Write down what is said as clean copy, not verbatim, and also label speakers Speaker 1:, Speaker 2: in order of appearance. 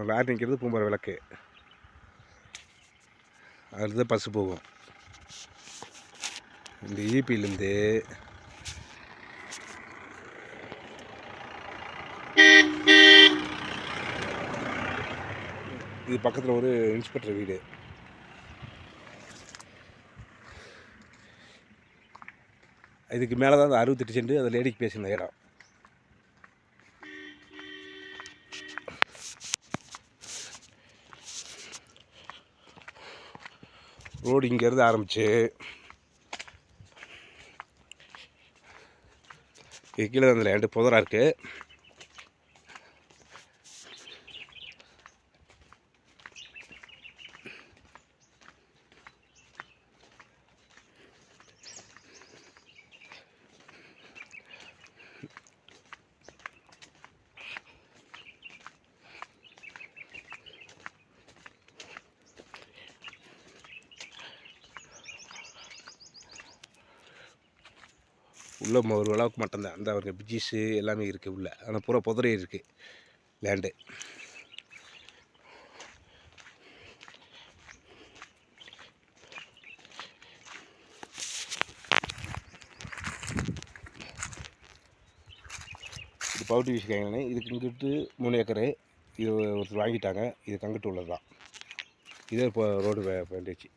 Speaker 1: Lorry நிற்கிறது பூம்பர விளக்கு, அதுதான் பஸ்ஸு போகும். இந்த ஈபியிலேருந்து இது பக்கத்தில் ஒரு இன்ஸ்பெக்டர் வீடு. இதுக்கு மேலே தான் அந்த 68 சென்ட் அது லேடிக்கு பேசின இடம். ரோடு இங்கேருந்து ஆரம்பிச்சு இது கீழே அந்த லேண்டு புதராக இருக்குது. உள்ளே ஒரு அளவுக்கு மட்டும்தான் அந்த அவருக்கு பிஜிஸு எல்லாமே இருக்குது உள்ளே, ஆனால் பூரா புதரே இருக்குது லேண்டு. இது பவுட்டி வீசிக்காங்கன்னு இதுக்கு இங்கிட்டு 3 ஏக்கரு இது ஒருத்தர் வாங்கிட்டாங்க. இது கங்கிட்டு உள்ளது தான். இதே இப்போ ரோடு வேண்டிச்சு.